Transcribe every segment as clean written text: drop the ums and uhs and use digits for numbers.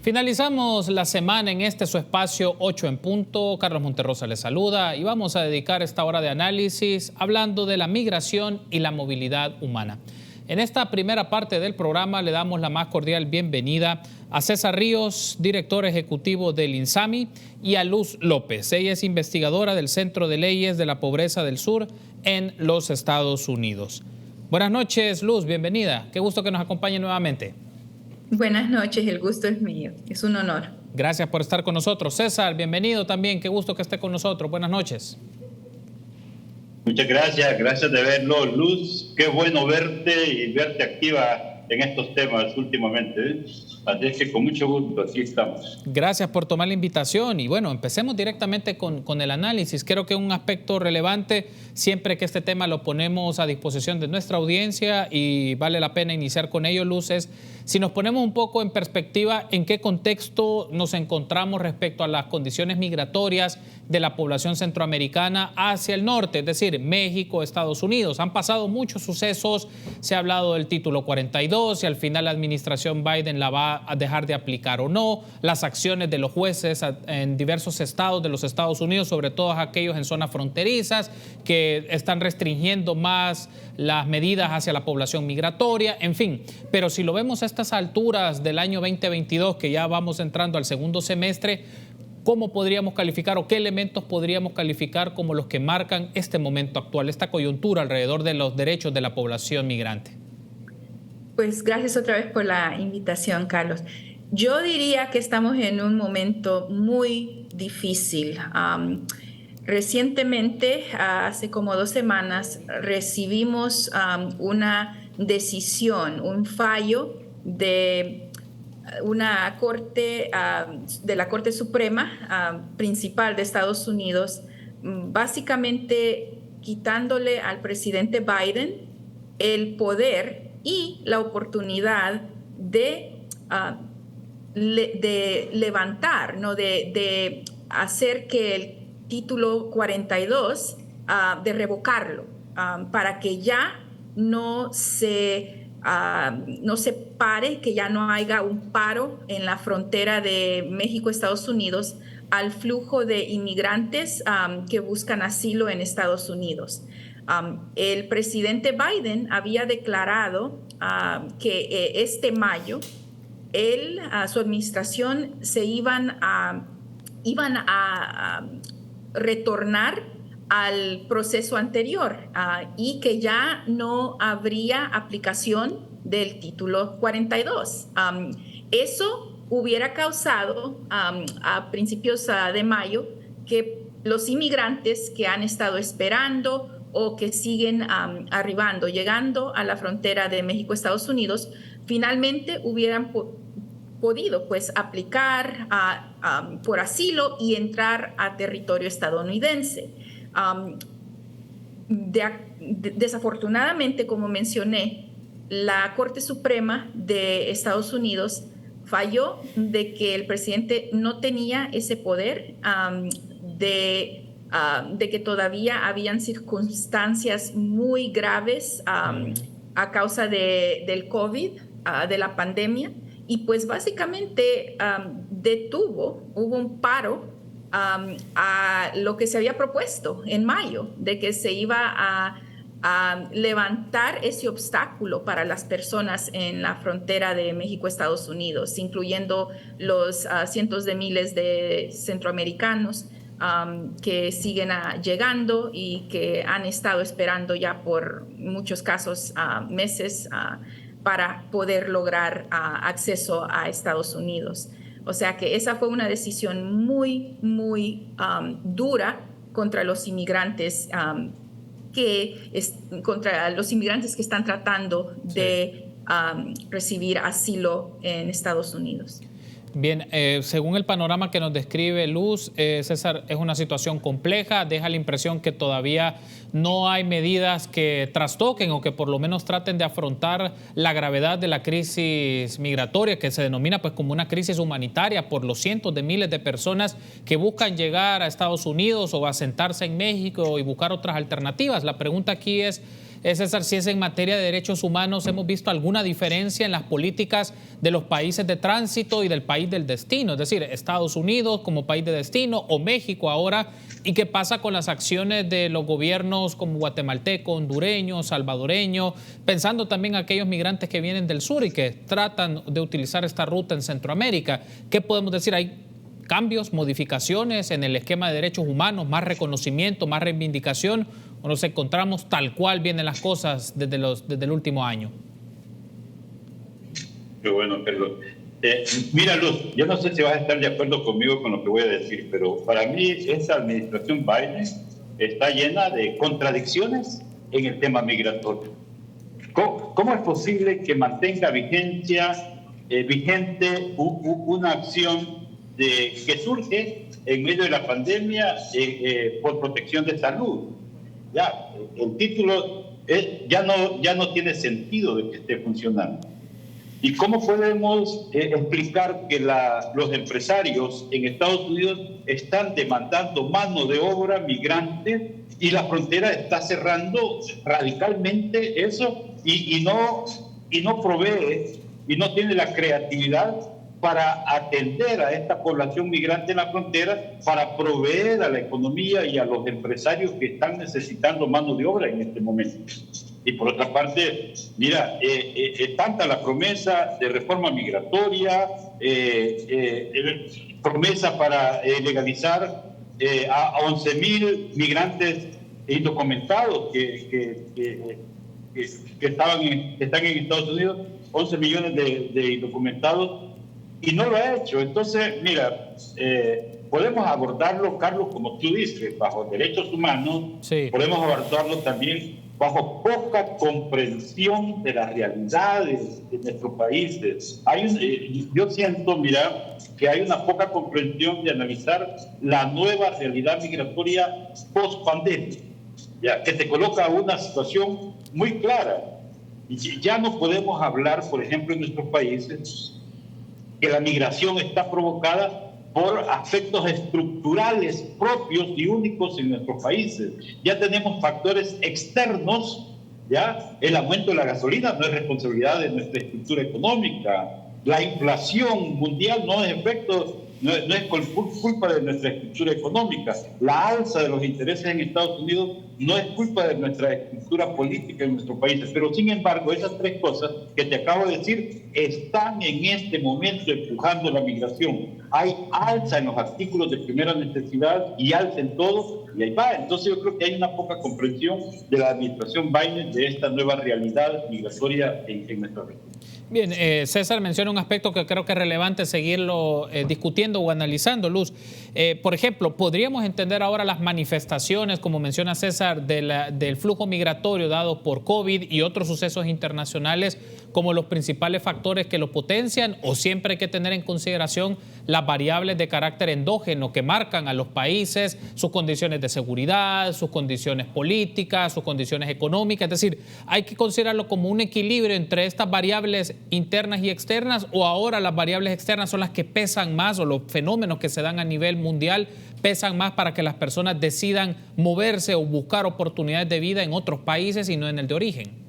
Finalizamos la semana en su espacio 8 en punto. Carlos Monterrosa les saluda y vamos a dedicar esta hora de análisis hablando de la migración y la movilidad humana. En esta primera parte del programa le damos la más cordial bienvenida a César Ríos, director ejecutivo del INSAMI, y a Luz López. Ella es investigadora del Centro de Leyes de la Pobreza del Sur en los Estados Unidos. Buenas noches, Luz, bienvenida. Qué gusto que nos acompañe nuevamente. Buenas noches, el gusto es mío. Es un honor. Gracias por estar con nosotros. César, bienvenido también. Qué gusto que esté con nosotros. Buenas noches. Muchas gracias de verlo, Luz. Qué bueno verte y verte activa en estos temas últimamente. Así es que con mucho gusto, aquí estamos. Gracias por tomar la invitación y bueno, empecemos directamente con el análisis. Creo que un aspecto relevante, siempre que este tema lo ponemos a disposición de nuestra audiencia y vale la pena iniciar con ello, Luz, es si nos ponemos un poco en perspectiva en qué contexto nos encontramos respecto a las condiciones migratorias de la población centroamericana hacia el norte, es decir, México, Estados Unidos. Han pasado muchos sucesos, se ha hablado del título 42 y al final la administración Biden la va a dejar de aplicar o no, las acciones de los jueces en diversos estados de los Estados Unidos, sobre todo aquellos en zonas fronterizas que están restringiendo más las medidas hacia la población migratoria, en fin. Pero si lo vemos a estas alturas del año 2022, que ya vamos entrando al segundo semestre, ¿cómo podríamos calificar o qué elementos podríamos calificar como los que marcan este momento actual, esta coyuntura alrededor de los derechos de la población migrante? Pues gracias otra vez por la invitación, Carlos. Yo diría que estamos en un momento muy difícil. Recientemente, hace como 2 semanas, recibimos una decisión, un fallo de una corte, de la Corte Suprema principal de Estados Unidos, básicamente quitándole al presidente Biden el poder y la oportunidad de levantar, ¿no? de hacer que el título 42, de revocarlo, para que ya no se pare, que ya no haya un paro en la frontera de México-Estados Unidos al flujo de inmigrantes que buscan asilo en Estados Unidos. El presidente Biden había declarado que este mayo su administración se iban a retornar al proceso anterior y que ya no habría aplicación del título 42. Eso hubiera causado a principios de mayo que los inmigrantes que han estado esperando o que siguen llegando a la frontera de México-Estados Unidos, finalmente hubieran podido pues aplicar por asilo y entrar a territorio estadounidense. Desafortunadamente, como mencioné, la Corte Suprema de Estados Unidos falló de que el presidente no tenía ese poder, de que todavía habían circunstancias muy graves a causa del COVID, de la pandemia, y pues básicamente hubo un paro a lo que se había propuesto en mayo, de que se iba a levantar ese obstáculo para las personas en la frontera de México-Estados Unidos, incluyendo los cientos de miles de centroamericanos que siguen llegando y que han estado esperando ya por muchos casos meses para poder lograr acceso a Estados Unidos. O sea que esa fue una decisión muy, muy dura contra los inmigrantes, contra los inmigrantes que están tratando de recibir asilo en Estados Unidos. Bien, según el panorama que nos describe Luz, César, es una situación compleja, deja la impresión que todavía no hay medidas que trastoquen o que por lo menos traten de afrontar la gravedad de la crisis migratoria, que se denomina pues como una crisis humanitaria por los cientos de miles de personas que buscan llegar a Estados Unidos o asentarse en México y buscar otras alternativas. La pregunta aquí es, César, si es en materia de derechos humanos, ¿hemos visto alguna diferencia en las políticas de los países de tránsito y del país del destino? Es decir, Estados Unidos como país de destino o México ahora. ¿Y qué pasa con las acciones de los gobiernos como guatemalteco, hondureño, salvadoreño? Pensando también en aquellos migrantes que vienen del sur y que tratan de utilizar esta ruta en Centroamérica. ¿Qué podemos decir? ¿Hay cambios, modificaciones en el esquema de derechos humanos, más reconocimiento, más reivindicación, o nos encontramos tal cual vienen las cosas desde el último año? Qué bueno, Carlos. Mira, Luz, yo no sé si vas a estar de acuerdo conmigo con lo que voy a decir, pero para mí esa administración Biden está llena de contradicciones en el tema migratorio. ¿Cómo es posible que mantenga vigente una acción que surge en medio de la pandemia por protección de salud? Ya, el título ya no tiene sentido de que esté funcionando. ¿Y cómo podemos explicar que los empresarios en Estados Unidos están demandando mano de obra migrante y la frontera está cerrando radicalmente eso y no provee y no tiene la creatividad para atender a esta población migrante en la frontera, para proveer a la economía y a los empresarios que están necesitando mano de obra en este momento? Y por otra parte, mira, tanta la promesa de reforma migratoria, promesa para legalizar a 11,000 migrantes indocumentados que están en Estados Unidos, 11 millones de indocumentados, y no lo ha hecho. Entonces, mira, podemos abordarlo, Carlos, como tú dices, bajo derechos humanos, sí. Podemos abordarlo también bajo poca comprensión de las realidades de nuestros países. Yo siento, mira, que hay una poca comprensión de analizar la nueva realidad migratoria post-pandemia, ya, que te coloca una situación muy clara. Y ya no podemos hablar, por ejemplo, en nuestros países, que la migración está provocada por aspectos estructurales propios y únicos en nuestros países. Ya tenemos factores externos, ya el aumento de la gasolina no es responsabilidad de nuestra estructura económica, la inflación mundial no es culpa de nuestra estructura económica, la alza de los intereses en Estados Unidos no es culpa de nuestra estructura política en nuestros países, pero sin embargo esas tres cosas que te acabo de decir están en este momento empujando la migración. Hay alza en los artículos de primera necesidad y alza en todo, y ahí va. Entonces yo creo que hay una poca comprensión de la administración Biden de esta nueva realidad migratoria en nuestra región. Bien, César menciona un aspecto que creo que es relevante seguirlo discutiendo o analizando, Luz. Por ejemplo, ¿podríamos entender ahora las manifestaciones, como menciona César, del flujo migratorio dado por COVID y otros sucesos internacionales como los principales factores que lo potencian, o siempre hay que tener en consideración las variables de carácter endógeno que marcan a los países, sus condiciones de seguridad, sus condiciones políticas, sus condiciones económicas? Es decir, hay que considerarlo como un equilibrio entre estas variables internas y externas, o ahora las variables externas son las que pesan más, o los fenómenos que se dan a nivel mundial pesan más para que las personas decidan moverse o buscar oportunidades de vida en otros países y no en el de origen.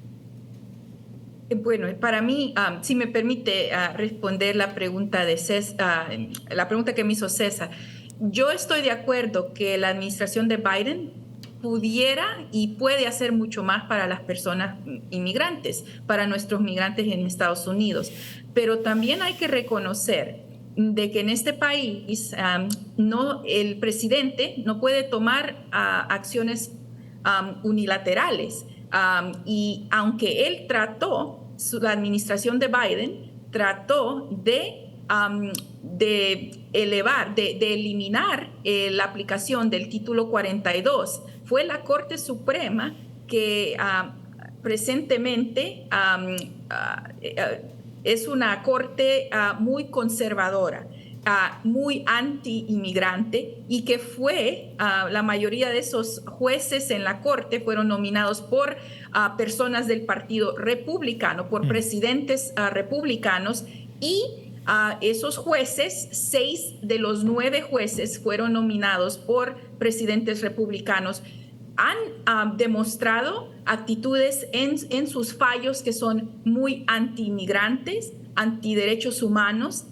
Bueno, para mí, si me permite responder la pregunta de César, la pregunta que me hizo César, yo estoy de acuerdo que la administración de Biden pudiera y puede hacer mucho más para las personas inmigrantes, para nuestros migrantes en Estados Unidos, pero también hay que reconocer de que en este país el presidente no puede tomar acciones unilaterales. Y aunque él la administración de Biden trató de eliminar la aplicación del título 42, fue la Corte Suprema que presentemente es una corte muy conservadora, muy anti-inmigrante, y que la mayoría de esos jueces en la corte fueron nominados por personas del Partido Republicano, por presidentes republicanos, y esos jueces, 6 de los 9 jueces fueron nominados por presidentes republicanos. han demostrado actitudes en sus fallos que son muy anti-inmigrantes, anti-derechos humanos.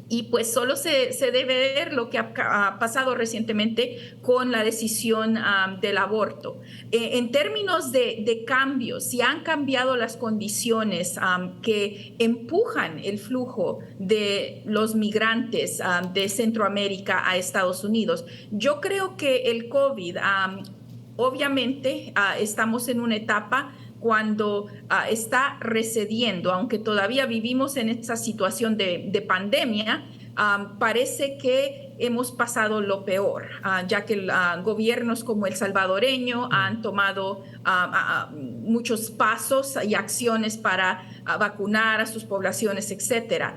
Y pues solo se debe ver lo que ha pasado recientemente con la decisión del aborto. En términos de cambios, si han cambiado las condiciones que empujan el flujo de los migrantes de Centroamérica a Estados Unidos, yo creo que el COVID, obviamente, estamos en una etapa cuando está recediendo, aunque todavía vivimos en esta situación de pandemia, parece que hemos pasado lo peor, ya que gobiernos como el salvadoreño han tomado muchos pasos y acciones para vacunar a sus poblaciones, etc.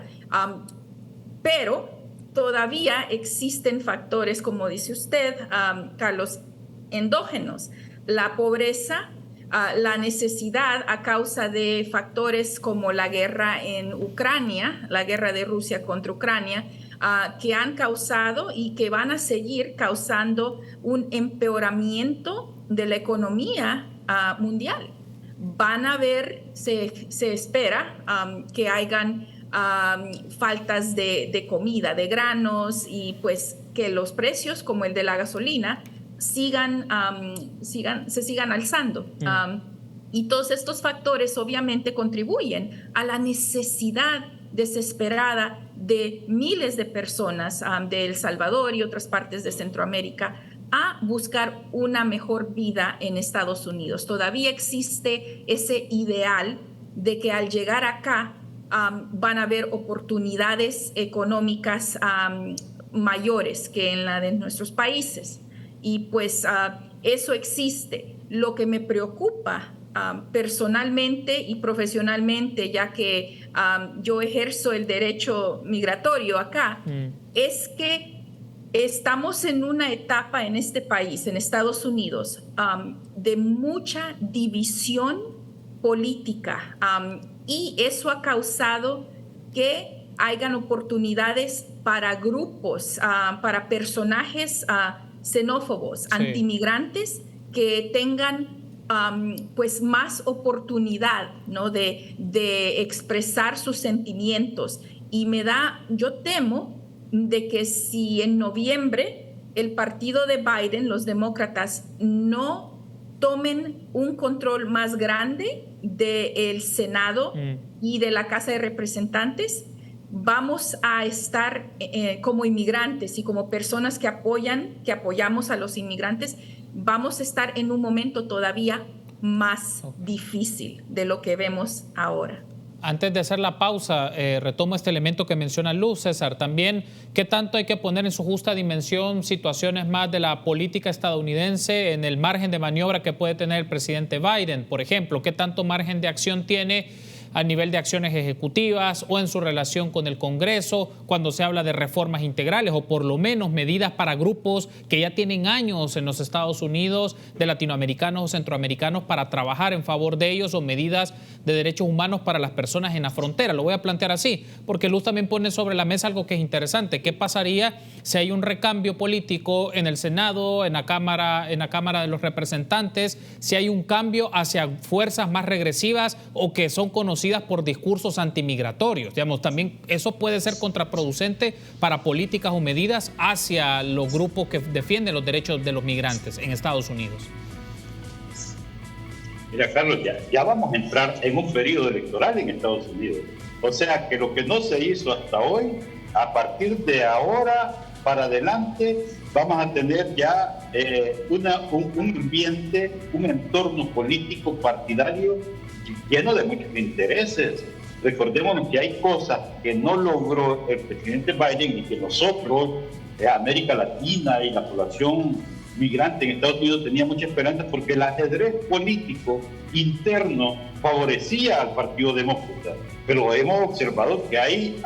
Pero todavía existen factores, como dice usted, Carlos, endógenos, la pobreza, la necesidad a causa de factores como la guerra en Ucrania, la guerra de Rusia contra Ucrania, que han causado y que van a seguir causando un empeoramiento de la economía mundial. Van a haber, se espera que hayan faltas de comida, de granos, y pues que los precios como el de la gasolina se sigan alzando. Y todos estos factores obviamente contribuyen a la necesidad desesperada de miles de personas de El Salvador y otras partes de Centroamérica a buscar una mejor vida en Estados Unidos. Todavía existe ese ideal de que al llegar acá van a haber oportunidades económicas mayores que en la de nuestros países. Y pues eso existe. Lo que me preocupa personalmente y profesionalmente, ya que yo ejerzo el derecho migratorio acá, es que estamos en una etapa en este país, en Estados Unidos, de mucha división política, y eso ha causado que hayan oportunidades para grupos, para personajes xenófobos, antimigrantes, que tengan pues más oportunidad, ¿no?, de expresar sus sentimientos. Y yo temo de que si en noviembre el partido de Biden, los demócratas, no tomen un control más grande del Senado y de la Casa de Representantes, vamos a estar como inmigrantes y como personas que apoyamos a los inmigrantes, vamos a estar en un momento todavía más difícil de lo que vemos ahora. Antes de hacer la pausa, retomo este elemento que menciona Luz, César. También, ¿qué tanto hay que poner en su justa dimensión situaciones más de la política estadounidense en el margen de maniobra que puede tener el presidente Biden? Por ejemplo, ¿qué tanto margen de acción tiene a nivel de acciones ejecutivas o en su relación con el Congreso cuando se habla de reformas integrales o por lo menos medidas para grupos que ya tienen años en los Estados Unidos, de latinoamericanos o centroamericanos, para trabajar en favor de ellos, o medidas de derechos humanos para las personas en la frontera? Lo voy a plantear así, porque Luz también pone sobre la mesa algo que es interesante. ¿Qué pasaría si hay un recambio político en el Senado, en la Cámara de los Representantes, si hay un cambio hacia fuerzas más regresivas o que son conocidas por discursos antimigratorios? Digamos, también eso puede ser contraproducente para políticas o medidas hacia los grupos que defienden los derechos de los migrantes en Estados Unidos. Mira, Carlos, ya vamos a entrar en un periodo electoral en Estados Unidos. O sea que lo que no se hizo hasta hoy, a partir de ahora para adelante, vamos a tener ya un ambiente, un entorno político partidario lleno de muchos intereses. Recordémonos que hay cosas que no logró el presidente Biden y que nosotros, América Latina y la población migrante en Estados Unidos, tenía mucha esperanza, porque el ajedrez político interno favorecía al Partido Demócrata. Pero hemos observado que hay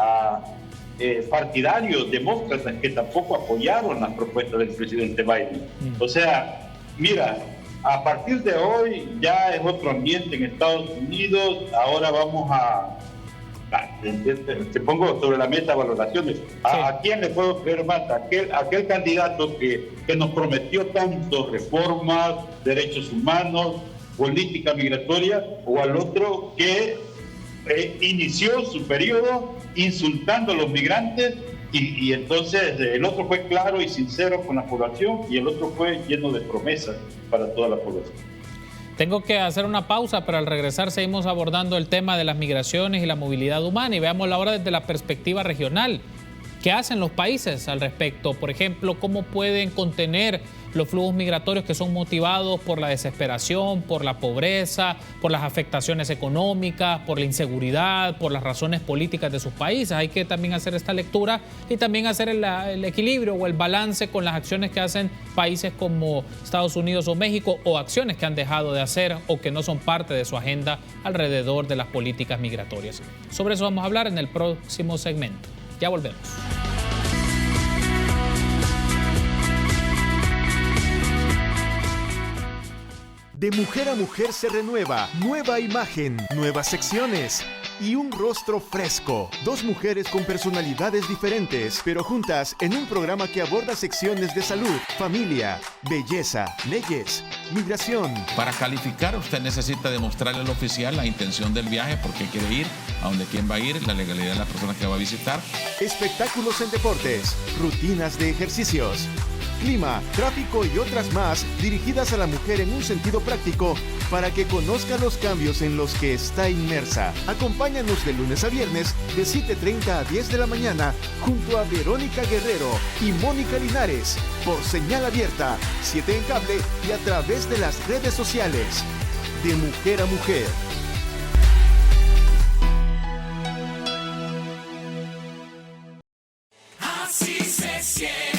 partidarios demócratas que tampoco apoyaron las propuestas del presidente Biden. O sea, mira, a partir de hoy ya es otro ambiente en Estados Unidos. Ahora vamos a Te pongo sobre la mesa valoraciones. ¿A quién le puedo creer más? Aquel candidato que nos prometió tanto reformas, derechos humanos, política migratoria, o al otro que inició su periodo insultando a los migrantes y entonces el otro fue claro y sincero con la población y el otro fue lleno de promesas para toda la población. Tengo que hacer una pausa, pero al regresar seguimos abordando el tema de las migraciones y la movilidad humana y veamos ahora desde la perspectiva regional. ¿Qué hacen los países al respecto? Por ejemplo, ¿cómo pueden contener los flujos migratorios que son motivados por la desesperación, por la pobreza, por las afectaciones económicas, por la inseguridad, por las razones políticas de sus países? Hay que también hacer esta lectura y también hacer el equilibrio o el balance con las acciones que hacen países como Estados Unidos o México, o acciones que han dejado de hacer o que no son parte de su agenda alrededor de las políticas migratorias. Sobre eso vamos a hablar en el próximo segmento. Ya volvemos. De mujer a mujer se renueva, nueva imagen, nuevas secciones y un rostro fresco. Dos mujeres con personalidades diferentes, pero juntas en un programa que aborda secciones de salud, familia, belleza, leyes, migración. Para calificar, usted necesita demostrarle al oficial la intención del viaje, por qué quiere ir, a dónde quién va a ir, la legalidad de la persona que va a visitar. Espectáculos en deportes, rutinas de ejercicios, clima, tráfico y otras más dirigidas a la mujer en un sentido práctico para que conozca los cambios en los que está inmersa. Acompáñanos de lunes a viernes de 7:30 a 10 de la mañana junto a Verónica Guerrero y Mónica Linares por señal abierta, 7 en cable y a través de las redes sociales. De mujer a mujer. Así se siente.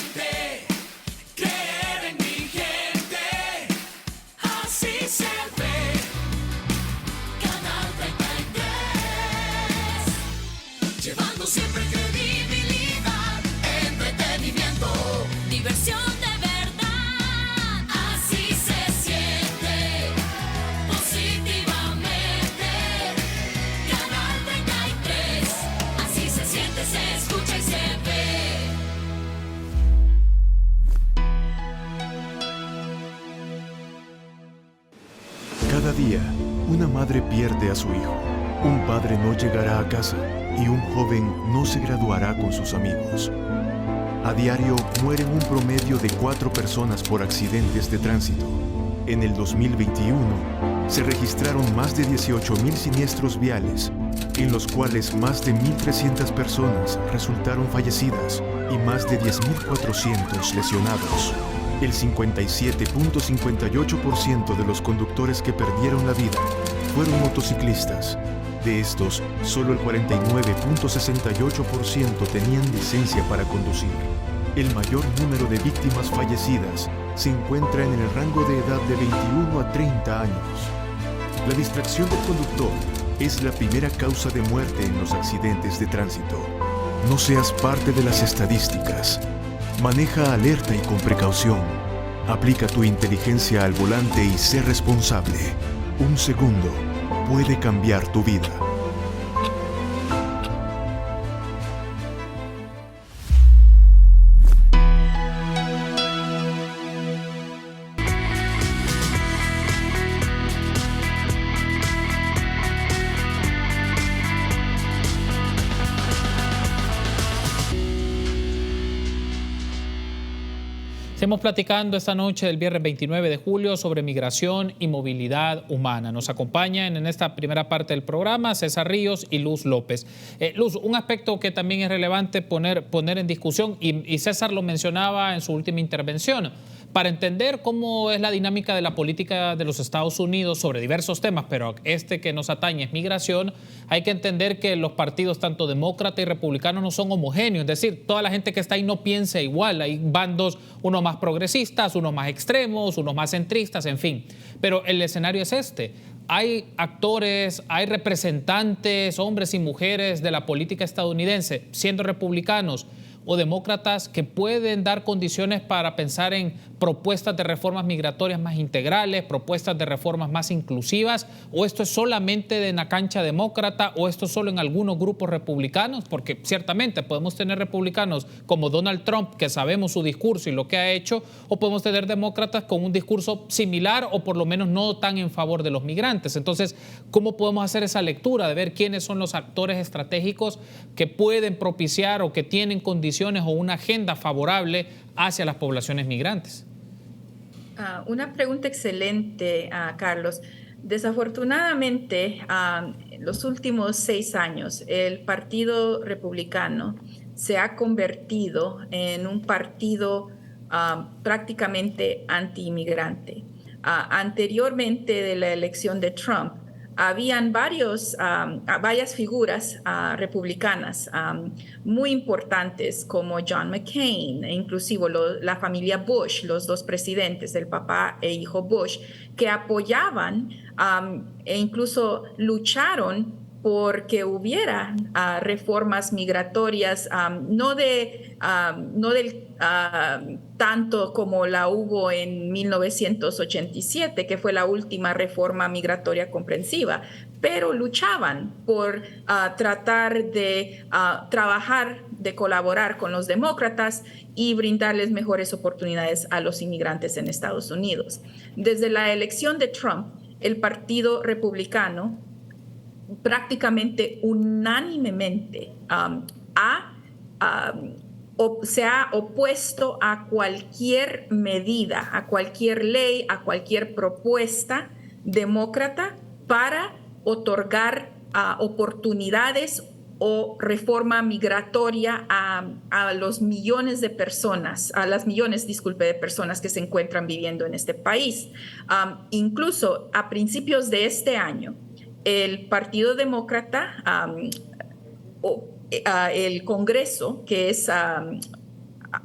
Siempre credibilidad, entretenimiento, diversión de verdad. Así se siente positivamente. Canal 33. Así se siente, se escucha y se ve. Cada día, una madre pierde a su hijo. Un padre no llegará a casa y un joven no se graduará con sus amigos. A diario mueren un promedio de 4 personas por accidentes de tránsito. En el 2021 se registraron más de 18,000 siniestros viales, en los cuales más de 1,300 personas resultaron fallecidas y más de 10,400 lesionados. El 57.58% de los conductores que perdieron la vida fueron motociclistas. De estos, solo el 49.68% tenían licencia para conducir. El mayor número de víctimas fallecidas se encuentra en el rango de edad de 21 a 30 años. La distracción del conductor es la primera causa de muerte en los accidentes de tránsito. No seas parte de las estadísticas. Maneja alerta y con precaución. Aplica tu inteligencia al volante y sé responsable. Un segundo puede cambiar tu vida. Estamos platicando esta noche del viernes 29 de julio sobre migración y movilidad humana. Nos acompañan en esta primera parte del programa César Ríos y Luz López. Luz, un aspecto que también es relevante poner en discusión, y César lo mencionaba en su última intervención, para entender cómo es la dinámica de la política de los Estados Unidos sobre diversos temas, pero este que nos atañe es migración, hay que entender que los partidos tanto demócrata y republicano no son homogéneos, es decir, toda la gente que está ahí no piensa igual, hay bandos, unos más progresistas, unos más extremos, unos más centristas, en fin, pero el escenario es este. Hay actores, hay representantes, hombres y mujeres de la política estadounidense, siendo republicanos, o demócratas que pueden dar condiciones para pensar en propuestas de reformas migratorias más integrales, propuestas de reformas más inclusivas, o esto es solamente de la cancha demócrata, o esto solo en algunos grupos republicanos? Porque ciertamente podemos tener republicanos como Donald Trump, que sabemos su discurso y lo que ha hecho, o podemos tener demócratas con un discurso similar o por lo menos no tan en favor de los migrantes. Entonces, ¿cómo podemos hacer esa lectura de ver quiénes son los actores estratégicos que pueden propiciar o que tienen condiciones o una agenda favorable hacia las poblaciones migrantes? Una pregunta excelente, Carlos. Desafortunadamente, los últimos 6 años, el Partido Republicano se ha convertido en un partido prácticamente anti-inmigrante. Anteriormente de la elección de Trump, habían varias figuras republicanas muy importantes como John McCain, e inclusive la familia Bush, los 2 presidentes, el papá e hijo Bush, que apoyaban e incluso lucharon porque hubiera reformas migratorias, no del tanto como la hubo en 1987, que fue la última reforma migratoria comprensiva, pero luchaban por tratar de trabajar, de colaborar con los demócratas y brindarles mejores oportunidades a los inmigrantes en Estados Unidos. Desde la elección de Trump, el Partido Republicano prácticamente unánimemente se ha opuesto a cualquier medida, a cualquier ley, a cualquier propuesta demócrata para otorgar oportunidades o reforma migratoria a los millones de personas, a las millones, de personas que se encuentran viviendo en este país. Incluso a principios de este año, el Partido Demócrata, el Congreso, que es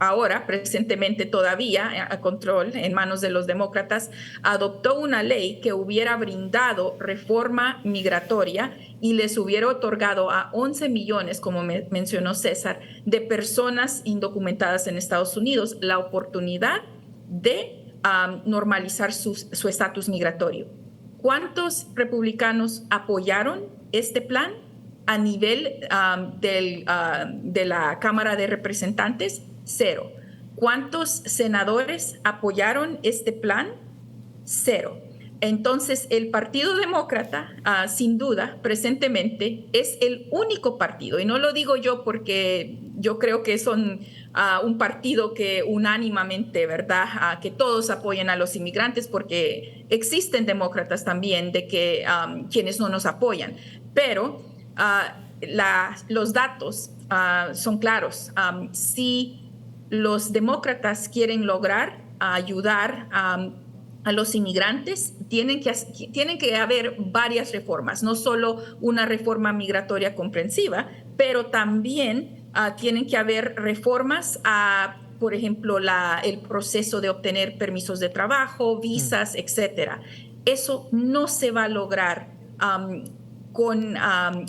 ahora presentemente todavía a control en manos de los demócratas, adoptó una ley que hubiera brindado reforma migratoria y les hubiera otorgado a 11 millones, como mencionó César, de personas indocumentadas en Estados Unidos la oportunidad de normalizar su estatus migratorio. ¿Cuántos republicanos apoyaron este plan a nivel de la Cámara de Representantes? 0. ¿Cuántos senadores apoyaron este plan? 0. Entonces, el Partido Demócrata, sin duda, presentemente es el único partido, y no lo digo yo porque yo creo que son un partido que unánimemente, ¿verdad?, que todos apoyen a los inmigrantes, porque existen demócratas también de que quienes no nos apoyan, pero los datos son claros. Si los demócratas quieren lograr ayudar a los inmigrantes, tienen que haber varias reformas, no solo una reforma migratoria comprensiva, pero también tienen que haber reformas a, por ejemplo, el proceso de obtener permisos de trabajo, visas, etcétera. Eso no se va a lograr con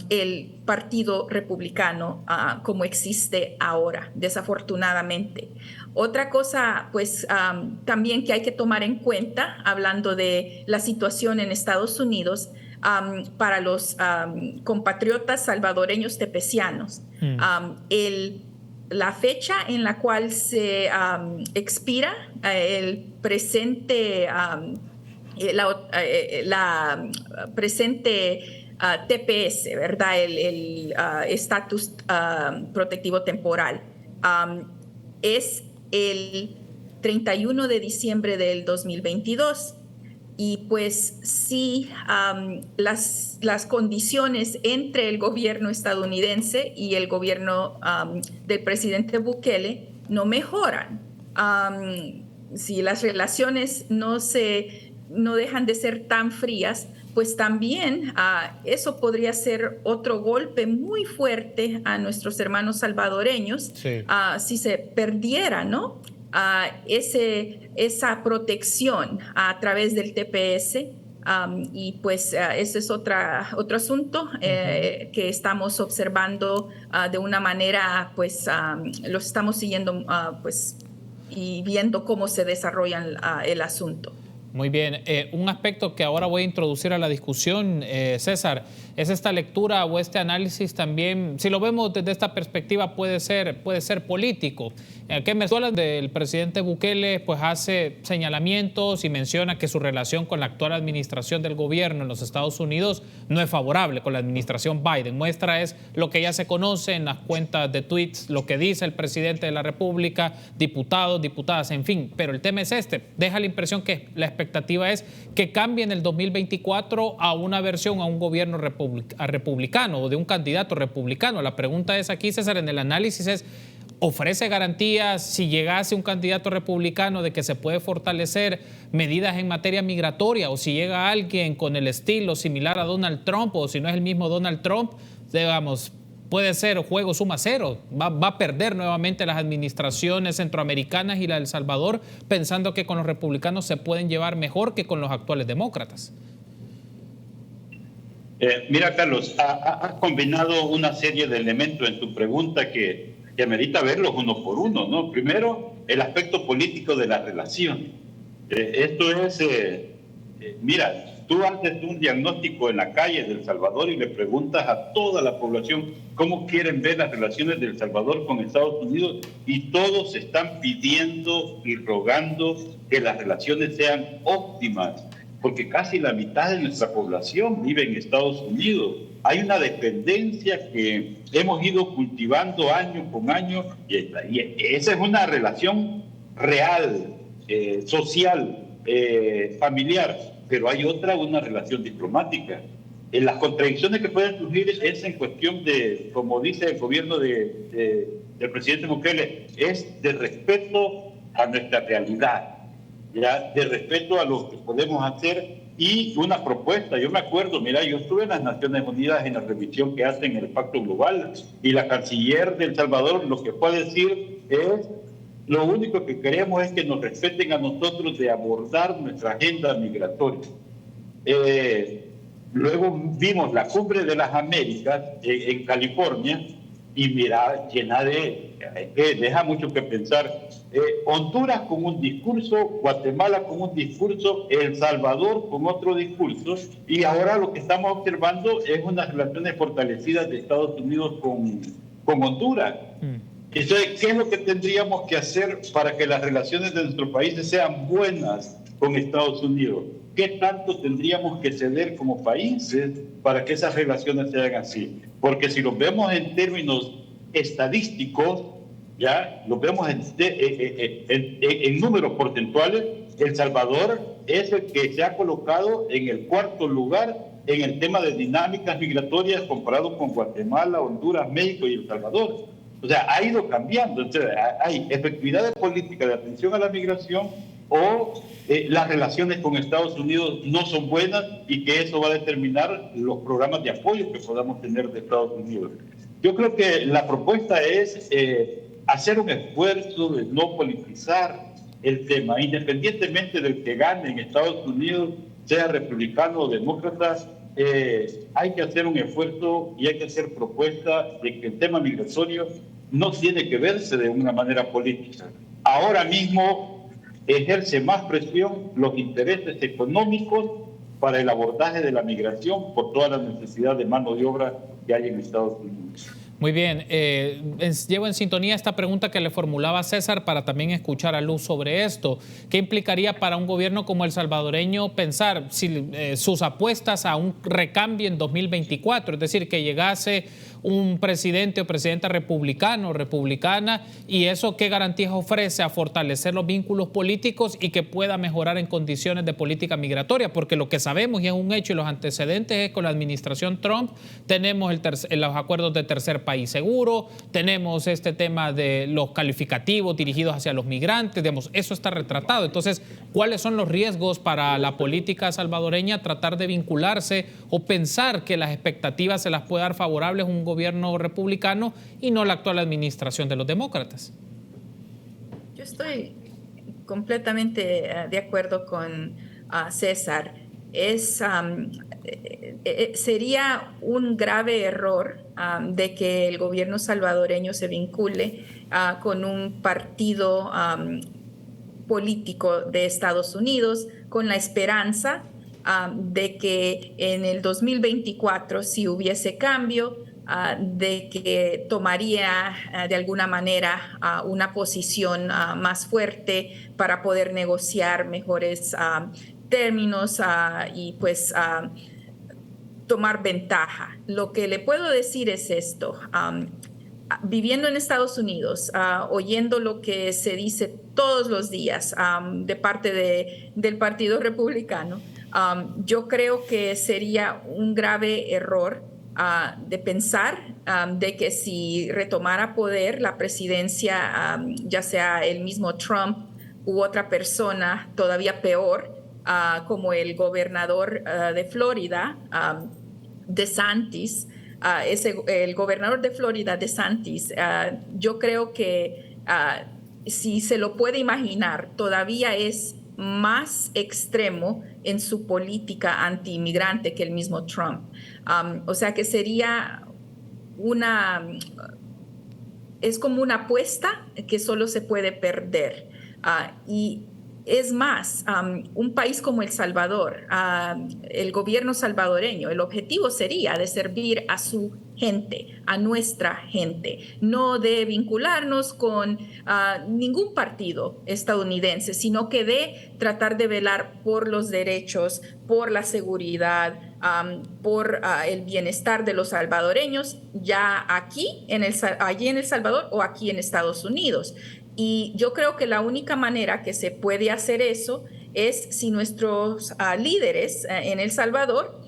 el Partido Republicano como existe ahora, desafortunadamente. Otra cosa, pues, también que hay que tomar en cuenta, hablando de la situación en Estados Unidos, para los compatriotas salvadoreños tepecianos, la fecha en la cual se expira el presente, la presente TPS, ¿verdad? El estatus protectivo temporal, es el 31 de diciembre del 2022. Y pues sí, las condiciones entre el gobierno estadounidense y el gobierno del presidente Bukele no mejoran. Si las relaciones no dejan de ser tan frías, pues también eso podría ser otro golpe muy fuerte a nuestros hermanos salvadoreños, sí. Si se perdiera, ¿no?, esa protección a través del TPS Y pues ese es otro asunto que estamos observando de una manera, pues lo estamos siguiendo pues y viendo cómo se desarrolla el asunto. Muy bien. Un aspecto que ahora voy a introducir a la discusión, César, es esta lectura o este análisis también, si lo vemos desde esta perspectiva, puede ser político. ¿Qué me suena del presidente Bukele? Pues hace señalamientos y menciona que su relación con la actual administración del gobierno en los Estados Unidos no es favorable con la administración Biden. Muestra es lo que ya se conoce en las cuentas de tweets, lo que dice el presidente de la República, diputados, diputadas, en fin. Pero el tema es deja la impresión que la expectativa es que cambie en el 2024 a una versión, a un gobierno republicano o de un candidato republicano. La pregunta es aquí, César, en el análisis es, ¿ofrece garantías si llegase un candidato republicano de que se puede fortalecer medidas en materia migratoria? O si llega alguien con el estilo similar a Donald Trump, o si no es el mismo Donald Trump, digamos, puede ser juego suma cero. Va a perder nuevamente las administraciones centroamericanas y la de El Salvador, pensando que con los republicanos se pueden llevar mejor que con los actuales demócratas. Mira, Carlos, has combinado una serie de elementos en tu pregunta que amerita verlos uno por uno, ¿no? Primero, el aspecto político de la relación. Esto es, mira, tú haces un diagnóstico en la calle de El Salvador y le preguntas a toda la población cómo quieren ver las relaciones de El Salvador con Estados Unidos y todos están pidiendo y rogando que las relaciones sean óptimas, porque casi la mitad de nuestra población vive en Estados Unidos. Hay una dependencia que hemos ido cultivando año con año y esa es una relación real, social, familiar, pero hay una relación diplomática. Las contradicciones que pueden surgir es en cuestión de, como dice el gobierno del presidente Bukele, es de respeto a nuestra realidad, ¿ya? De respeto a lo que podemos hacer y una propuesta. Yo me acuerdo, mira, yo estuve en las Naciones Unidas en la revisión que hacen el Pacto Global y la canciller de El Salvador lo que fue a decir es: lo único que queremos es que nos respeten a nosotros de abordar nuestra agenda migratoria. Luego vimos la Cumbre de las Américas en California y mira, llena deja mucho que pensar. Honduras con un discurso, Guatemala con un discurso, El Salvador con otro discurso, y ahora lo que estamos observando es unas relaciones fortalecidas de Estados Unidos con Honduras. Entonces, ¿qué es lo que tendríamos que hacer para que las relaciones de nuestros países sean buenas con Estados Unidos? ¿Qué tanto tendríamos que ceder como países para que esas relaciones sean así? Porque si lo vemos en términos estadísticos, ya lo vemos en números porcentuales, El Salvador es el que se ha colocado en el cuarto lugar en el tema de dinámicas migratorias comparado con Guatemala, Honduras, México y El Salvador. O sea, ha ido cambiando. Entonces, hay efectividad de política de atención a la migración o las relaciones con Estados Unidos no son buenas y que eso va a determinar los programas de apoyo que podamos tener de Estados Unidos. Yo creo que la propuesta es hacer un esfuerzo de no politizar el tema, independientemente del que gane en Estados Unidos, sea republicano o demócrata. Hay que hacer un esfuerzo y hay que hacer propuesta de que el tema migratorio no tiene que verse de una manera política. Ahora mismo ejerce más presión los intereses económicos para el abordaje de la migración por toda la necesidad de mano de obra que hay en Estados Unidos. Muy bien, llevo en sintonía esta pregunta que le formulaba César para también escuchar a Luz sobre esto. ¿Qué implicaría para un gobierno como el salvadoreño pensar sus apuestas a un recambio en 2024? Es decir, que llegase un presidente o presidenta republicano o republicana, y eso qué garantías ofrece a fortalecer los vínculos políticos y que pueda mejorar en condiciones de política migratoria, porque lo que sabemos y es un hecho y los antecedentes es con la administración Trump tenemos los acuerdos de tercer país seguro, tenemos este tema de los calificativos dirigidos hacia los migrantes, digamos, eso está retratado. Entonces, ¿cuáles son los riesgos para la política salvadoreña tratar de vincularse o pensar que las expectativas se las puede dar favorables un gobierno republicano y no la actual administración de los demócratas? Yo estoy completamente de acuerdo con César. sería un grave error de que el gobierno salvadoreño se vincule con un partido político de Estados Unidos con la esperanza de que en el 2024, si hubiese cambio, de que tomaría de alguna manera una posición más fuerte para poder negociar mejores términos y pues tomar ventaja. Lo que le puedo decir es esto. Viviendo en Estados Unidos, oyendo lo que se dice todos los días de parte del Partido Republicano, yo creo que sería un grave error de pensar de que si retomara poder la presidencia, ya sea el mismo Trump u otra persona todavía peor, como el gobernador de Florida, DeSantis, el gobernador de Florida, DeSantis, yo creo que si se lo puede imaginar, todavía es más extremo en su política anti-inmigrante que el mismo Trump. O sea que sería es como una apuesta que solo se puede perder. Y es más, un país como El Salvador, el gobierno salvadoreño, el objetivo sería de servir a su gente, a nuestra gente, no de vincularnos con ningún partido estadounidense, sino que de tratar de velar por los derechos, por la seguridad, por el bienestar de los salvadoreños, ya allí en El Salvador o aquí en Estados Unidos. Y yo creo que la única manera que se puede hacer eso es si nuestros líderes en El Salvador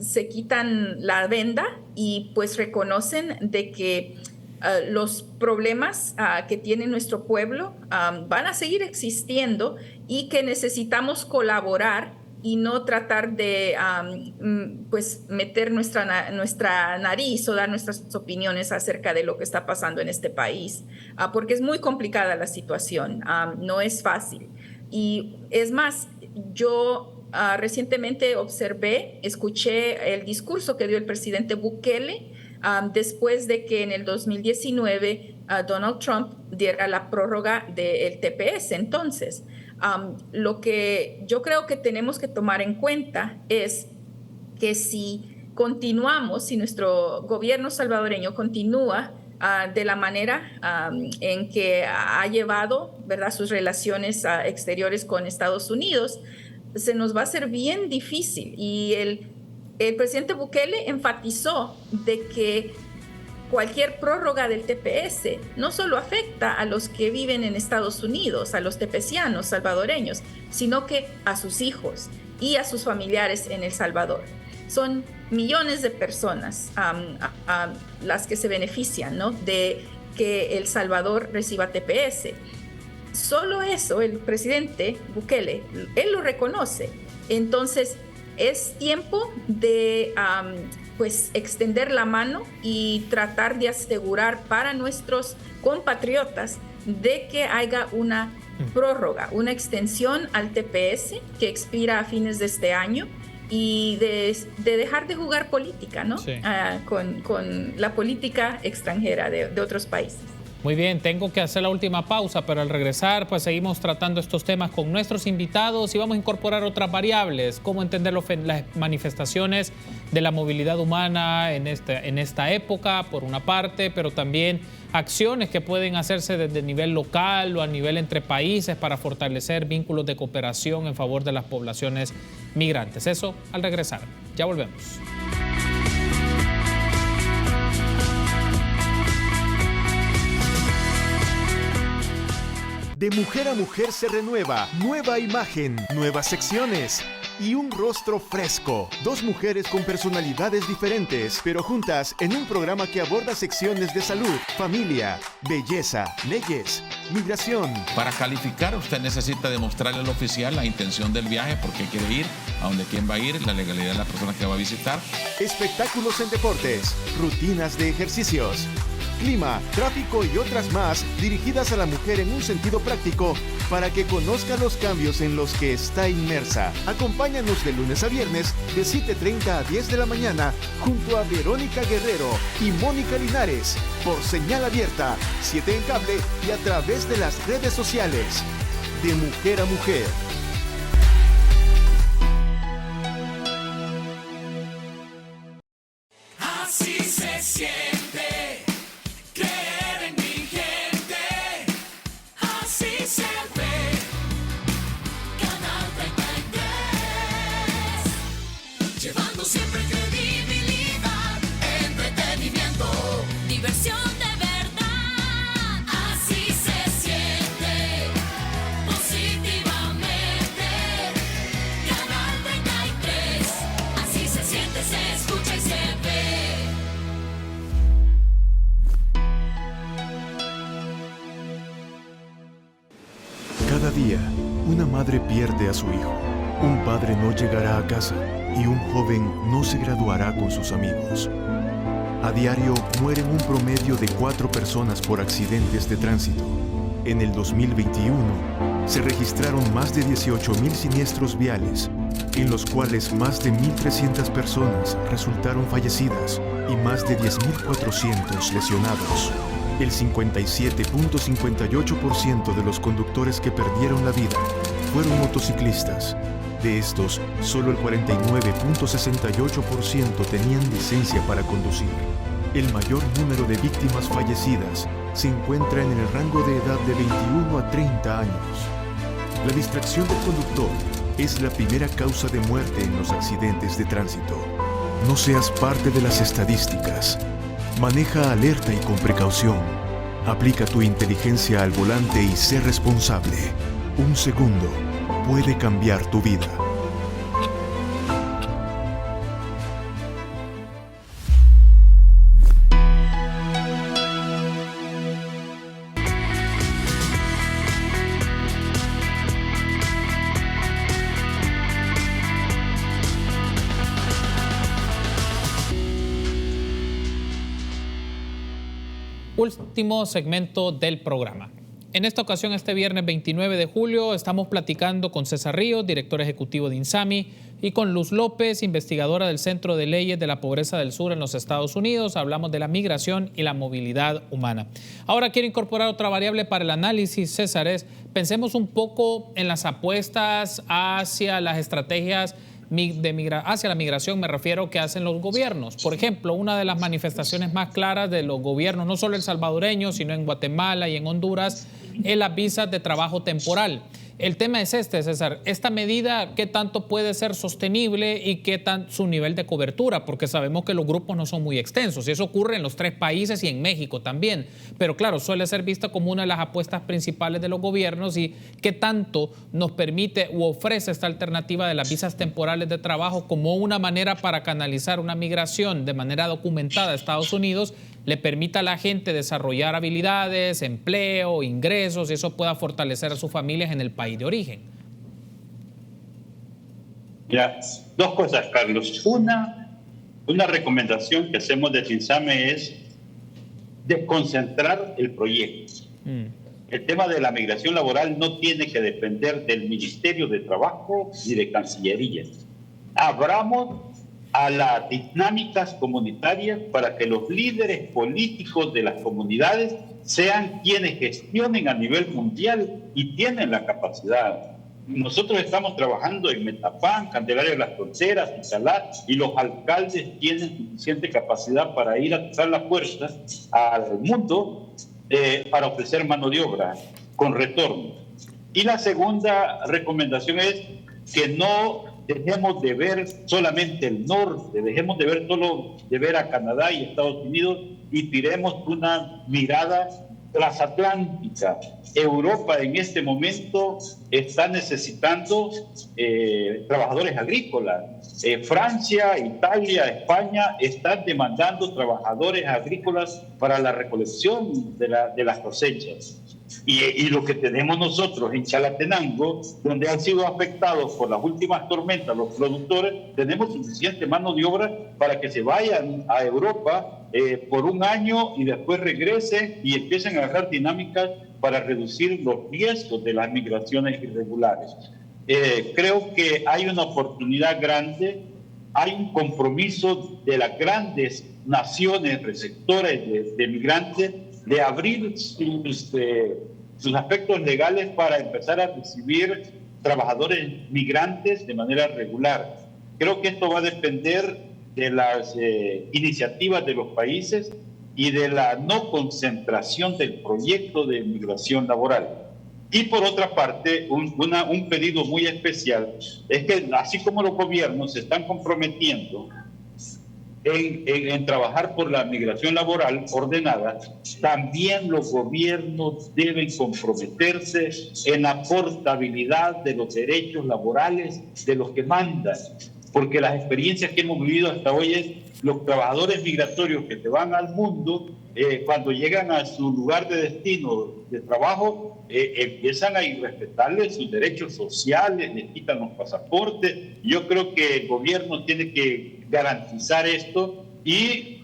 se quitan la venda y pues reconocen de que los problemas que tiene nuestro pueblo van a seguir existiendo y que necesitamos colaborar y no tratar de pues meter nuestra nariz o dar nuestras opiniones acerca de lo que está pasando en este país, porque es muy complicada la situación, no es fácil. Y es más, yo recientemente escuché el discurso que dio el presidente Bukele después de que en el 2019 Donald Trump diera la prórroga del TPS. Entonces, lo que yo creo que tenemos que tomar en cuenta es que si nuestro gobierno salvadoreño continúa de la manera en que ha llevado, ¿verdad?, sus relaciones exteriores con Estados Unidos, se nos va a hacer bien difícil. Y el presidente Bukele enfatizó de que cualquier prórroga del TPS no solo afecta a los que viven en Estados Unidos, a los tepecianos salvadoreños, sino que a sus hijos y a sus familiares en El Salvador. Son millones de personas las que se benefician, ¿no?, de que El Salvador reciba TPS. Solo eso, el presidente Bukele, él lo reconoce. Entonces, es tiempo de pues extender la mano y tratar de asegurar para nuestros compatriotas de que haya una prórroga, una extensión al TPS que expira a fines de este año y de dejar de jugar política, ¿no? Sí. Con la política extranjera de otros países. Muy bien, tengo que hacer la última pausa, pero al regresar pues seguimos tratando estos temas con nuestros invitados y vamos a incorporar otras variables, cómo entender las manifestaciones de la movilidad humana en esta época, por una parte, pero también acciones que pueden hacerse desde el nivel local o a nivel entre países para fortalecer vínculos de cooperación en favor de las poblaciones migrantes. Eso al regresar. Ya volvemos. De mujer a mujer se renueva, nueva imagen, nuevas secciones y un rostro fresco. Dos mujeres con personalidades diferentes, pero juntas en un programa que aborda secciones de salud, familia, belleza, leyes, migración. Para calificar, usted necesita demostrarle al oficial la intención del viaje, por qué quiere ir, a dónde quién va a ir, la legalidad de la persona que va a visitar. Espectáculos en deportes, rutinas de ejercicios, clima, tráfico y otras más dirigidas a la mujer en un sentido práctico para que conozca los cambios en los que está inmersa. Acompáñanos de lunes a viernes de 7:30 a 10 de la mañana junto a Verónica Guerrero y Mónica Linares por señal abierta, 7 en cable y a través de las redes sociales. De mujer a mujer. Así se siente creer en mi gente. Así se ve. Canal 33. Llevando siempre credibilidad, entretenimiento, diversión de verdad. Así se siente positivamente. Canal 33. Así se siente, se escucha y se ve. Cada día, una madre pierde a su hijo, un padre no llegará a casa y un joven no se graduará con sus amigos. A diario mueren un promedio de 4 personas por accidentes de tránsito. En el 2021 se registraron más de 18,000 siniestros viales, en los cuales más de 1,300 personas resultaron fallecidas y más de 10,400 lesionados. El 57.58% de los conductores que perdieron la vida fueron motociclistas. De estos, solo el 49.68% tenían licencia para conducir. El mayor número de víctimas fallecidas se encuentra en el rango de edad de 21 a 30 años. La distracción del conductor es la primera causa de muerte en los accidentes de tránsito. No seas parte de las estadísticas. Maneja alerta y con precaución. Aplica tu inteligencia al volante y sé responsable. Un segundo puede cambiar tu vida. Último segmento del programa. En esta ocasión, este viernes 29 de julio, estamos platicando con César Ríos, director ejecutivo de INSAMI, y con Luz López, investigadora del Centro de Leyes de la Pobreza del Sur en los Estados Unidos. Hablamos de la migración y la movilidad humana. Ahora quiero incorporar otra variable para el análisis, César. Pensemos un poco en las apuestas hacia las estrategias hacia la migración, me refiero, que hacen los gobiernos. Por ejemplo, una de las manifestaciones más claras de los gobiernos, no solo el salvadoreño, sino en Guatemala y en Honduras, es las visas de trabajo temporal. El tema es este, César, esta medida, ¿qué tanto puede ser sostenible y qué tan su nivel de cobertura? Porque sabemos que los grupos no son muy extensos y eso ocurre en los 3 países y en México también. Pero claro, suele ser vista como una de las apuestas principales de los gobiernos y qué tanto nos permite u ofrece esta alternativa de las visas temporales de trabajo como una manera para canalizar una migración de manera documentada a Estados Unidos, le permita a la gente desarrollar habilidades, empleo, ingresos y eso pueda fortalecer a sus familias en el país de origen. Mira, 2 cosas, Carlos. Una recomendación que hacemos de INSAME es desconcentrar el proyecto. El tema de la migración laboral no tiene que depender del Ministerio de Trabajo ni de Cancillería. Abramos a las dinámicas comunitarias para que los líderes políticos de las comunidades sean quienes gestionen a nivel mundial y tienen la capacidad. Nosotros estamos trabajando en Metapán, Candelaria de las Fronteras, Italá, y los alcaldes tienen suficiente capacidad para ir a tocar las puertas al mundo para ofrecer mano de obra con retorno. Y la segunda recomendación es que no dejemos de ver solamente el norte, dejemos de ver a Canadá y Estados Unidos y tiremos una mirada transatlántica. Europa en este momento está necesitando trabajadores agrícolas. Francia, Italia, España están demandando trabajadores agrícolas para la recolección de las cosechas. Y lo que tenemos nosotros en Chalatenango, donde han sido afectados por las últimas tormentas los productores, tenemos suficiente mano de obra para que se vayan a Europa por un año y después regresen y empiecen a agarrar dinámicas para reducir los riesgos de las migraciones irregulares. Creo que hay una oportunidad grande, hay un compromiso de las grandes naciones receptoras de migrantes de abrir sus aspectos legales para empezar a recibir trabajadores migrantes de manera regular. Creo que esto va a depender de las iniciativas de los países y de la no concentración del proyecto de migración laboral. Y por otra parte, un pedido muy especial es que así como los gobiernos se están comprometiendo en trabajar por la migración laboral ordenada, también los gobiernos deben comprometerse en la portabilidad de los derechos laborales de los que mandan, porque las experiencias que hemos vivido hasta hoy es los trabajadores migratorios que se van al mundo, cuando llegan a su lugar de destino de trabajo, empiezan a irrespetarles sus derechos sociales, les quitan los pasaportes. Yo creo que el gobierno tiene que garantizar esto y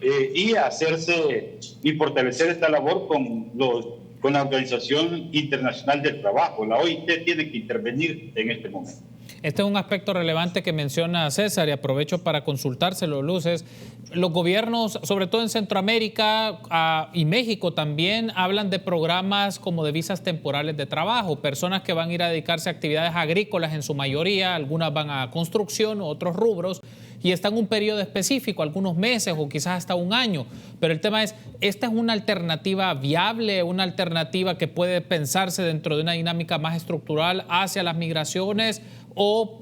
hacerse y fortalecer esta labor con la Organización Internacional del Trabajo. La OIT tiene que intervenir en este momento. Este es un aspecto relevante que menciona César y aprovecho para consultárselo, Luces. Los gobiernos, sobre todo en Centroamérica y México también, hablan de programas como de visas temporales de trabajo, personas que van a ir a dedicarse a actividades agrícolas en su mayoría, algunas van a construcción, otros rubros, y están en un periodo específico, algunos meses o quizás hasta un año. Pero el tema es, ¿esta es una alternativa viable, una alternativa que puede pensarse dentro de una dinámica más estructural hacia las migraciones? O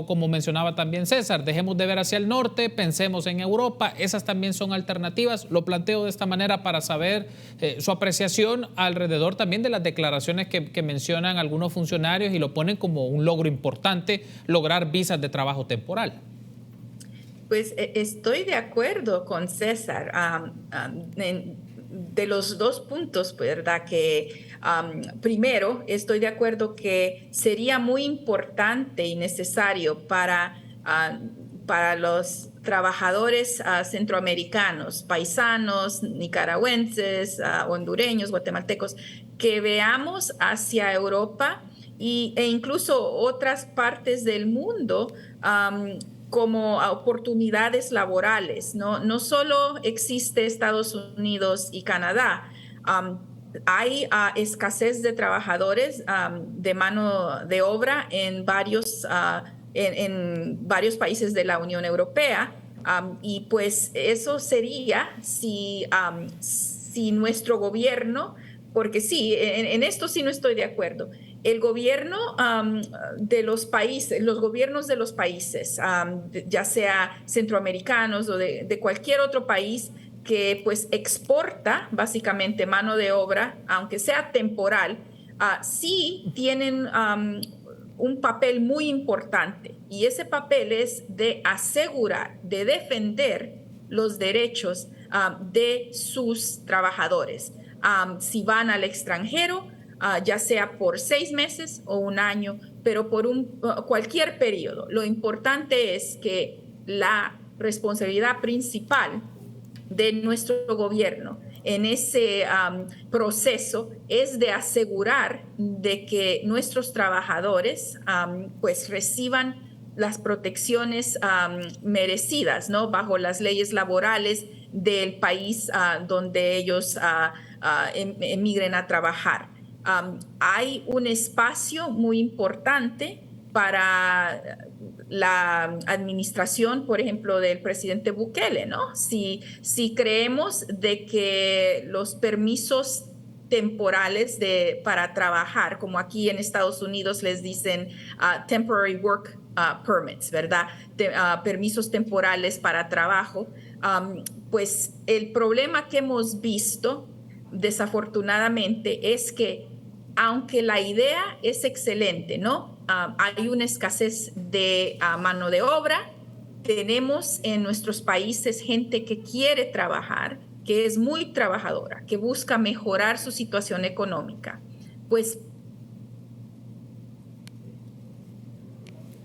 como mencionaba también César, dejemos de ver hacia el norte, pensemos en Europa, esas también son alternativas. Lo planteo de esta manera para saber su apreciación alrededor también de las declaraciones que mencionan algunos funcionarios y lo ponen como un logro importante, lograr visas de trabajo temporal. Pues estoy de acuerdo con César de los dos puntos, ¿verdad? Que primero, estoy de acuerdo que sería muy importante y necesario para los trabajadores centroamericanos, paisanos, nicaragüenses, hondureños, guatemaltecos, que veamos hacia Europa e incluso otras partes del mundo como oportunidades laborales, ¿no? No solo existe Estados Unidos y Canadá, hay escasez de trabajadores de mano de obra en varios países de la Unión Europea, y pues eso sería si nuestro gobierno, porque sí, en esto sí no estoy de acuerdo. El gobierno de los países, los gobiernos de los países, ya sea centroamericanos o de cualquier otro país que pues exporta básicamente mano de obra, aunque sea temporal, sí tienen un papel muy importante, y ese papel es de asegurar, de defender los derechos de sus trabajadores. Si van al extranjero, ya sea por 6 meses o un año, pero por cualquier periodo. Lo importante es que la responsabilidad principal de nuestro gobierno en ese proceso es de asegurar de que nuestros trabajadores pues reciban las protecciones merecidas, ¿no? Bajo las leyes laborales del país donde ellos emigren a trabajar. Hay un espacio muy importante para la administración, por ejemplo, del presidente Bukele, ¿no? Si creemos de que los permisos temporales para trabajar, como aquí en Estados Unidos les dicen temporary work permits, ¿verdad? Permisos temporales para trabajo, pues el problema que hemos visto, desafortunadamente, es que aunque la idea es excelente, ¿no? Hay una escasez de mano de obra, tenemos en nuestros países gente que quiere trabajar, que es muy trabajadora, que busca mejorar su situación económica. Pues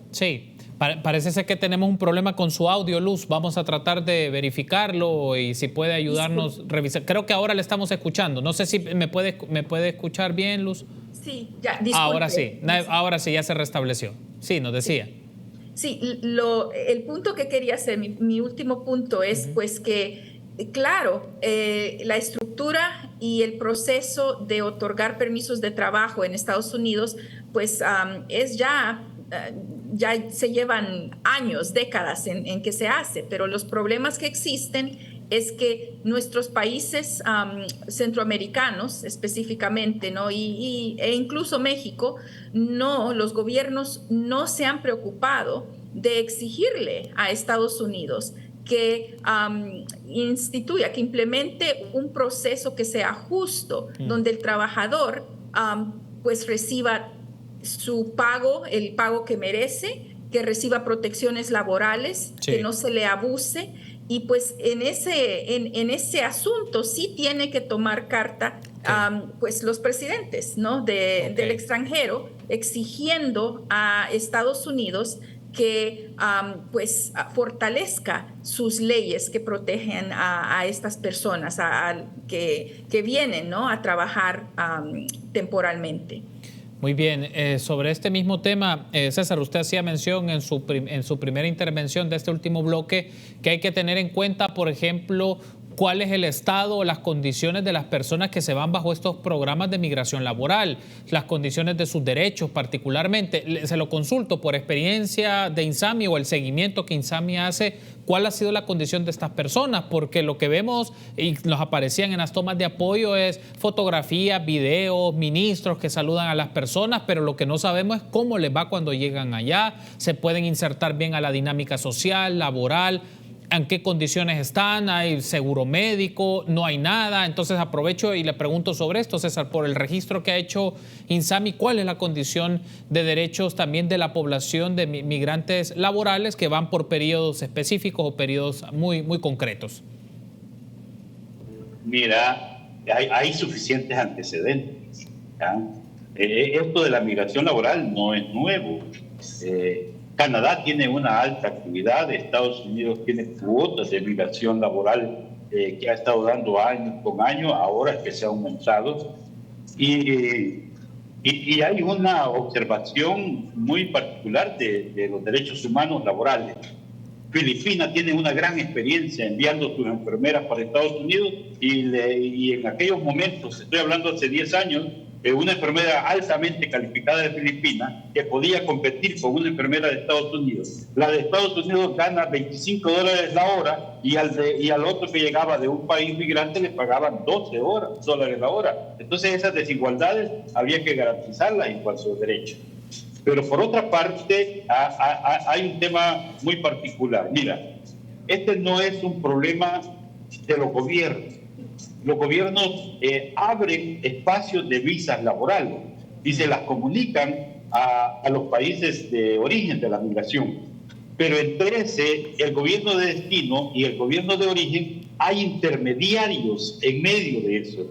sí, Parece ser que tenemos un problema con su audio, Luz. Vamos a tratar de verificarlo y si puede ayudarnos a revisar. Creo que ahora le estamos escuchando. No sé si me puede escuchar bien, Luz. Sí, ya, disculpe. Ahora sí, ya se restableció. Sí, nos decía. Sí, el punto que quería hacer, mi último punto es pues que, claro, la estructura y el proceso de otorgar permisos de trabajo en Estados Unidos pues es ya se llevan años, décadas en que se hace, pero los problemas que existen es que nuestros países centroamericanos específicamente, ¿no? e incluso México, los gobiernos no se han preocupado de exigirle a Estados Unidos que instituya, que implemente un proceso que sea justo, donde el trabajador pues reciba su pago, el pago que merece, que reciba protecciones laborales, que no se le abuse. Y pues en ese asunto sí tiene que tomar carta pues los presidentes, ¿no? del extranjero, exigiendo a Estados Unidos que pues fortalezca sus leyes que protegen a estas personas que vienen, ¿no? a trabajar temporalmente. Muy bien, sobre este mismo tema, César, usted hacía mención en su primera intervención de este último bloque que hay que tener en cuenta, por ejemplo, cuál es el estado o las condiciones de las personas que se van bajo estos programas de migración laboral, las condiciones de sus derechos particularmente. Se lo consulto por experiencia de INSAMI o el seguimiento que INSAMI hace, ¿cuál ha sido la condición de estas personas? Porque lo que vemos y nos aparecían en las tomas de apoyo es fotografías, videos, ministros que saludan a las personas, pero lo que no sabemos es cómo les va cuando llegan allá, se pueden insertar bien a la dinámica social, laboral, en qué condiciones están, hay seguro médico, no hay nada. Entonces aprovecho y le pregunto sobre esto, César, por el registro que ha hecho INSAMI, ¿cuál es la condición de derechos también de la población de migrantes laborales que van por periodos específicos o periodos muy, muy concretos? Mira, hay suficientes antecedentes. Esto de la migración laboral no es nuevo. Canadá tiene una alta actividad, Estados Unidos tiene cuotas de migración laboral que ha estado dando año con año, ahora es que se ha aumentado. Y hay una observación muy particular de los derechos humanos laborales. Filipinas tiene una gran experiencia enviando sus enfermeras para Estados Unidos y en aquellos momentos, estoy hablando hace 10 años, una enfermera altamente calificada de Filipinas que podía competir con una enfermera de Estados Unidos. La de Estados Unidos gana $25 la hora y al otro que llegaba de un país migrante le pagaban $12 la hora. Entonces esas desigualdades había que garantizarlas en cuanto a sus derechos. Pero por otra parte hay un tema muy particular. Mira, este no es un problema de los gobiernos. Los gobiernos abren espacios de visas laborales y se las comunican a los países de origen de la migración. Pero entre el gobierno de destino y el gobierno de origen hay intermediarios en medio de eso.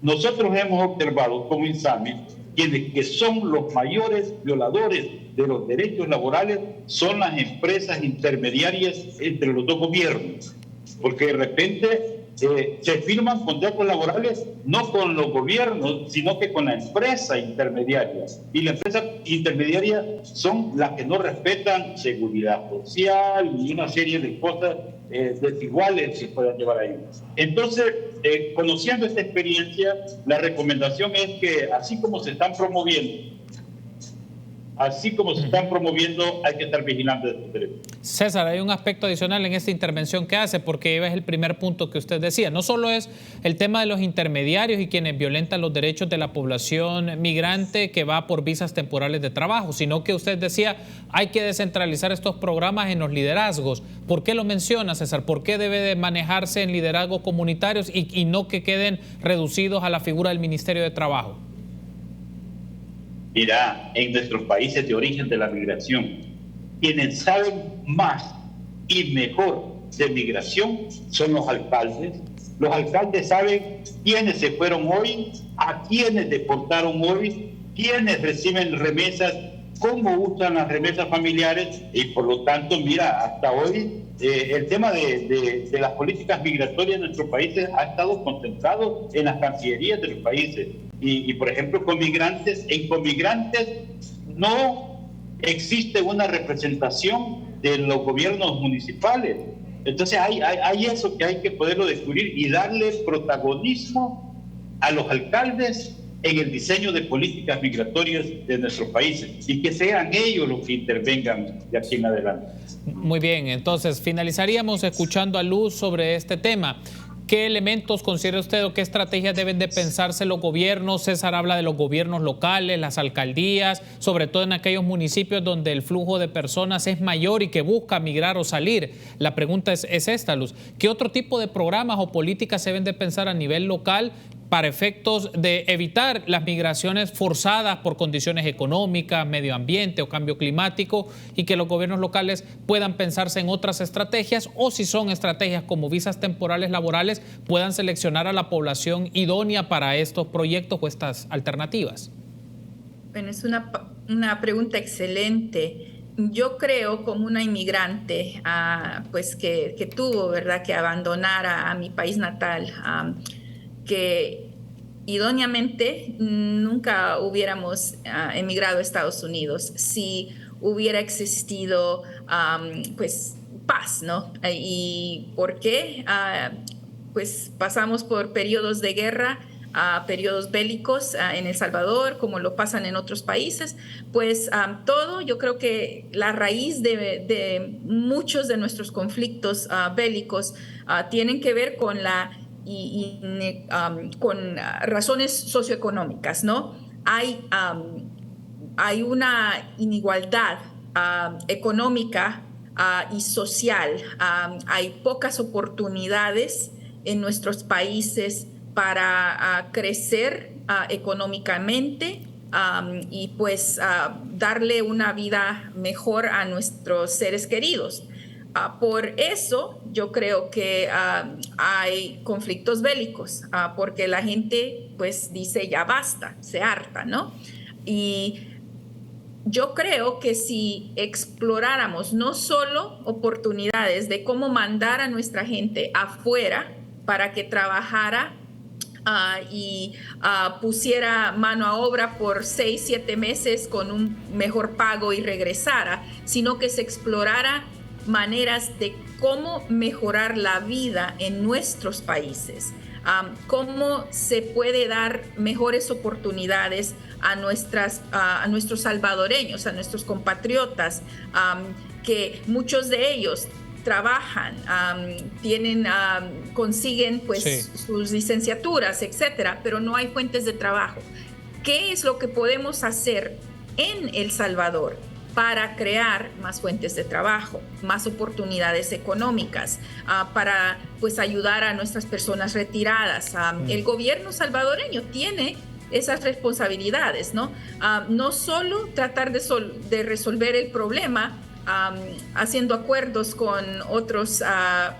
Nosotros hemos observado como INSAMI quienes que son los mayores violadores de los derechos laborales son las empresas intermediarias entre los dos gobiernos, porque de repente se firman contratos laborales no con los gobiernos, sino que con la empresa intermediaria. Y la empresa intermediaria son las que no respetan seguridad social y una serie de cosas desiguales que se puedan llevar ahí. Entonces, conociendo esta experiencia, la recomendación es que así como se están promoviendo, hay que estar vigilando estos derechos. César, hay un aspecto adicional en esta intervención que hace, porque es el primer punto que usted decía. No solo es el tema de los intermediarios y quienes violentan los derechos de la población migrante que va por visas temporales de trabajo, sino que usted decía hay que descentralizar estos programas en los liderazgos. ¿Por qué lo menciona, César? ¿Por qué debe de manejarse en liderazgos comunitarios y no que queden reducidos a la figura del Ministerio de Trabajo? Mira, en nuestros países de origen de la migración, quienes saben más y mejor de migración son los alcaldes. Los alcaldes saben quiénes se fueron hoy, a quiénes deportaron hoy, quiénes reciben remesas cómo usan las remesas familiares y por lo tanto, mira, hasta hoy el tema de las políticas migratorias de nuestros países ha estado concentrado en las cancillerías de los países y por ejemplo, con migrantes no existe una representación de los gobiernos municipales. Entonces hay eso que hay que poderlo descubrir y darle protagonismo a los alcaldes en el diseño de políticas migratorias de nuestros países y que sean ellos los que intervengan de aquí en adelante. Muy bien, entonces finalizaríamos escuchando a Luz sobre este tema. ¿Qué elementos considera usted o qué estrategias deben de pensarse los gobiernos? César habla de los gobiernos locales, las alcaldías, sobre todo en aquellos municipios donde el flujo de personas es mayor y que busca migrar o salir. La pregunta es esta, Luz. ¿Qué otro tipo de programas o políticas se deben de pensar a nivel local para efectos de evitar las migraciones forzadas por condiciones económicas, medio ambiente o cambio climático, y que los gobiernos locales puedan pensarse en otras estrategias, o si son estrategias como visas temporales laborales, puedan seleccionar a la población idónea para estos proyectos o estas alternativas? Bueno, es una pregunta excelente. Yo creo, como una inmigrante pues que tuvo, ¿verdad?, que abandonar a mi país natal, que idóneamente nunca hubiéramos emigrado a Estados Unidos si hubiera existido pues paz, ¿no? ¿Y por qué? Pues pasamos por periodos de guerra, periodos bélicos en El Salvador, como lo pasan en otros países, pues todo, yo creo que la raíz de muchos de nuestros conflictos bélicos tienen que ver con con razones socioeconómicas, ¿no? Hay una inigualdad económica y social. Hay pocas oportunidades en nuestros países para crecer económicamente y pues darle una vida mejor a nuestros seres queridos. Por eso yo creo que hay conflictos bélicos, porque la gente pues dice ya basta, se harta, ¿no? Y yo creo que si exploráramos no solo oportunidades de cómo mandar a nuestra gente afuera para que trabajara y pusiera mano a obra por 6, 7 meses con un mejor pago y regresara, sino que se explorara maneras de cómo mejorar la vida en nuestros países, cómo se puede dar mejores oportunidades a nuestros salvadoreños, a nuestros compatriotas, que muchos de ellos trabajan, consiguen pues sus licenciaturas, etcétera, pero no hay fuentes de trabajo. ¿Qué es lo que podemos hacer en El Salvador para crear más fuentes de trabajo, más oportunidades económicas, para pues ayudar a nuestras personas retiradas? El gobierno salvadoreño tiene esas responsabilidades, ¿no? No solo tratar de resolver el problema haciendo acuerdos con otros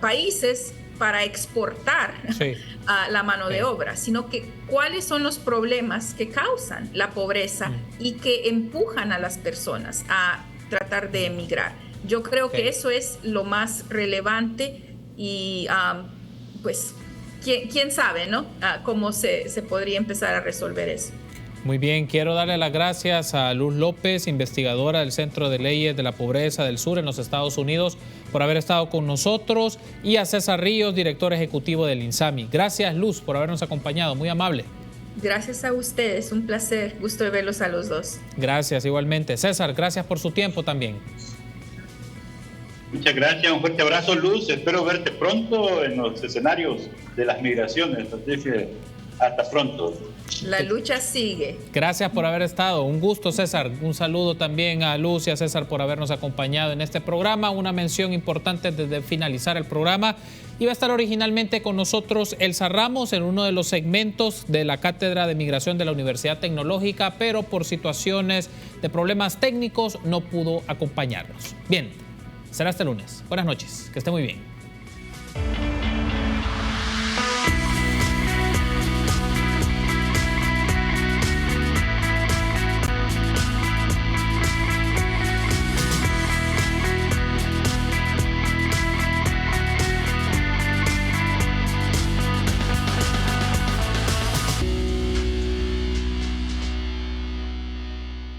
países para exportar la mano de obra, sino que cuáles son los problemas que causan la pobreza y que empujan a las personas a tratar de emigrar. Yo creo que eso es lo más relevante y pues quién sabe, ¿no? Cómo se podría empezar a resolver eso. Muy bien, quiero darle las gracias a Luz López, investigadora del Centro de Leyes de la Pobreza del Sur en los Estados Unidos, por haber estado con nosotros, y a César Ríos, director ejecutivo del INSAMI. Gracias, Luz, por habernos acompañado, muy amable. Gracias a ustedes, un placer, gusto de verlos a los dos. Gracias, igualmente. César, gracias por su tiempo también. Muchas gracias, un fuerte abrazo, Luz. Espero verte pronto en los escenarios de las migraciones. Así que hasta pronto. La lucha sigue. Gracias por haber estado. Un gusto, César. Un saludo también a Luz y a César por habernos acompañado en este programa. Una mención importante desde finalizar el programa. Iba a estar originalmente con nosotros Elsa Ramos en uno de los segmentos de la Cátedra de Migración de la Universidad Tecnológica, pero por situaciones de problemas técnicos no pudo acompañarnos. Bien, será este lunes. Buenas noches. Que esté muy bien.